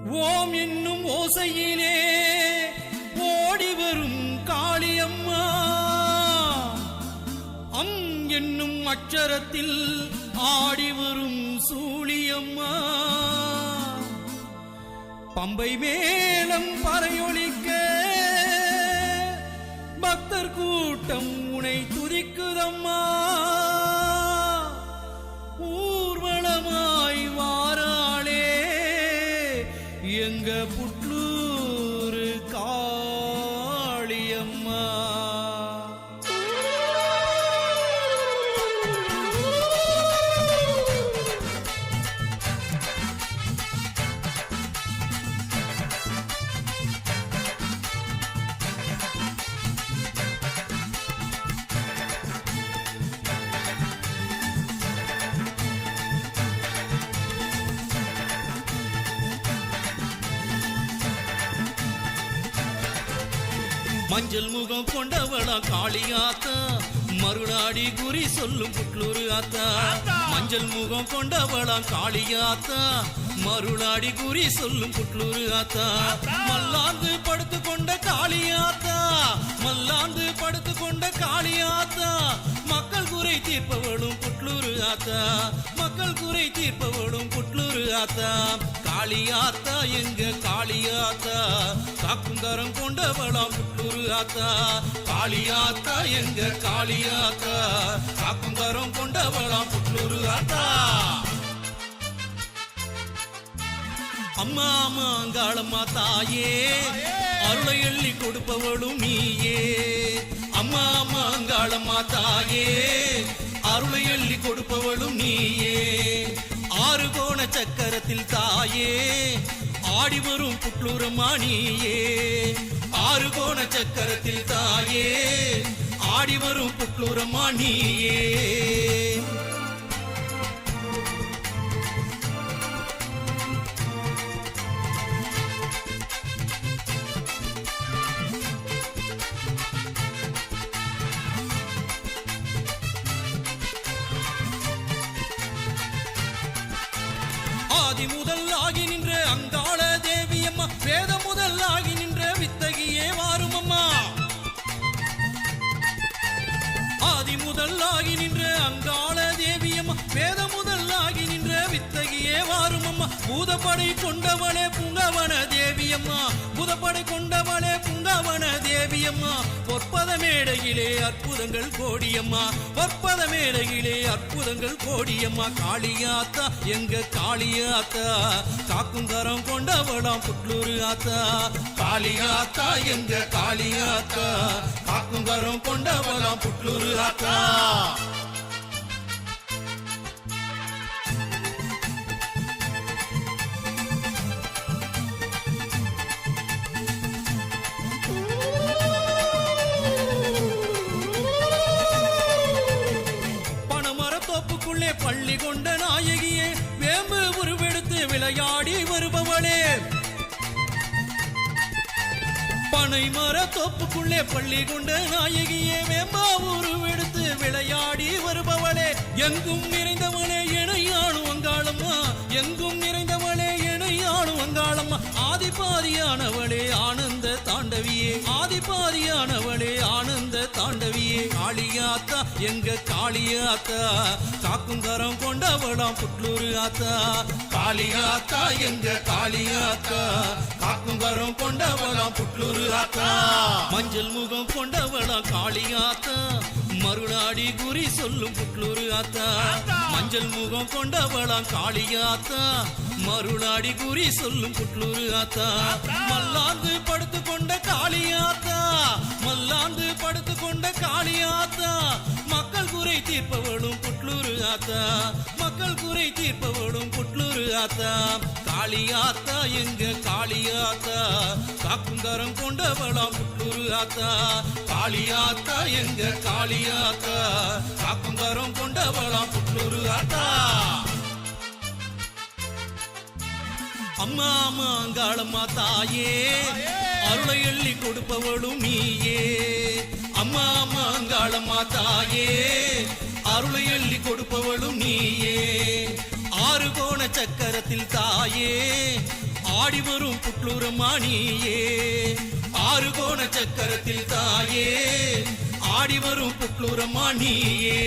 ஓம் என்னும் ஓசையிலே ஓடி வரும் காளியம்மா, அம் என்னும் அச்சரத்தில் ஆடி வரும் சூழியம்மா, பம்பை மேளம் பறையொலிக்க பக்தர் கூட்டம் உனை துதிக்குதம்மா, ஊர்வலமாய் வாராளே எங்க புட்லூர் காளியம்மா. மஞ்சள் முகம் கொண்டவளா காளியாத்தா, மருளாடி குறி சொல்லும் புட்லூர் ஆத்தா. மஞ்சள் முகம் கொண்டவளா காளியாத்தா, மருளாடி குறி சொல்லும் புட்லூர் ஆத்தா. மல்லாந்து படுத்து கொண்ட காளியாத்தா, மல்லாந்து படுத்து கொண்ட காளியாத்தா, மக்கள் குறை தீர்ப்பவளும் புட்லூர் ஆத்தா, மக்கள் குறை தீர்ப்பவளும் புட்லூர் ஆத்தா. காளியாத்தா எங்க காளியாத்தா, காக்கும் கரம் கொண்டவளாம் புட்லூர் ஆத்தா. காளியாத்தா எங்க காளியாத்தா, காக்கும் கரம் கொண்டவளாம் புட்லூர் ஆத்தா. அம்மா மாங்காளம்மா தாயே, அருளை எள்ளி கொடுப்பவளும் நீயே. அம்மா மாங்காளம்மா தாயே, அருளை எள்ளி கொடுப்பவளும் நீயே. ஆறு கோண சக்கரத்தில் தாயே, ஆடி வரும் புட்லூரம்மா நீயே. ஆறு கோண சக்கரத்தில் தாயே, ஆடி வரும் புட்லூரம்மா நீயே. ஆதி முதல் ஆகி நின்ற அங்காள தேவியம்மா, வேத முதல் ஆகி நின்ற வித்தகியே வாருமம்மா. ஆதி முதல் ஆகி நின்ற அங்காள தேவியம்மா, வேத முதல் ஆகி நின்ற வித்தகியே வாருமம்மா. பூதப்படை கொண்டவளே புங்கவன தேவியம்மா, பூதப்படை கொண்டவளே புங்கவன தேவியம்மா. பொற்பத மேடையிலே அற்புதங்கள் கோடியம்மா, பொற்பத மேடையிலே அற்புதங்கள் கோடியம்மா. காளியாத்தா எங்க காளியாத்தா, காக்கும் கரம் கொண்டவளாம் புட்லூர் ஆத்தா. காளியாத்தா எங்க காளியாத்தா, காக்கும் கரம் கொண்டவளாம் புட்லூர் ஆத்தா. பள்ளி கொண்ட நாயகியே, வேம்பு உருவெடுத்து விளையாடி வருபவளே. பனை மர தோப்புக்குள்ளே பள்ளி கொண்ட நாயகியே, வேம்பா உருவெடுத்து விளையாடி வருபவளே. எங்கும் நிறைந்தவளே இணையாளும் வங்காளம்மா, எங்கும் நிறைந்தவளே இணையாளும் வங்காளம்மா. ஆதிபாதியானவளே ஆனந்த தாண்டவியே, ஆதிபாதியானவளே ஆனந்த தாண்டவியே. காளியாத்தா எங்க காளியாத்தா, காக்கும் கரம் கொண்டவளாம் புட்லூர் ஆத்தா. காளியாத்தா எங்க காளியாத்தா, காக்கும் கரம் கொண்டவளாம் புட்லூர் ஆத்தா. மஞ்சள் முகம் கொண்டவளாம் காளியாத்தா, மருளாடி குறி சொல்லும் புட்லூர் ஆத்தா. மஞ்சள் முகம் கொண்டவளாம் காளியாத்தா, மருளாடி குறி சொல்லும் புட்லூர் ஆத்தா. மல்லாந்து படுத்து கொண்ட காளியாத்தா, மல்லாந்து படுத்து கொண்ட காளியாத்தா, மக்கள் குறை தீர்ப்பவளும் புட்லூர் ஆத்தா, மக்கள் குறை தீர்ப்பவளும் புட்லூர் ஆத்தா. காளியாத்தா எங்க காளியாத்தா, காக்கும் கரம் கொண்டவளாம் புட்லூர் ஆத்தா. காளியாத்தா எங்க காளியாத்தா, காக்கும் கரம் கொண்டவளாம் புட்லூர் ஆத்தா. அம்மா மாங்காளம்மா தாயே, அருளை எள்ளி கொடுப்பவளும் நீயே. அம்மா மாங்காளம்மா தாயே, அருளை எள்ளி கொடுப்பவளும் நீயே. ஆறு கோண சக்கரத்தில் தாயே ஆடி வரும் புட்லூரம்மா நீயே ஆறு கோண சக்கரத்தில் தாயே ஆடி வரும் புட்லூரம்மா நீயே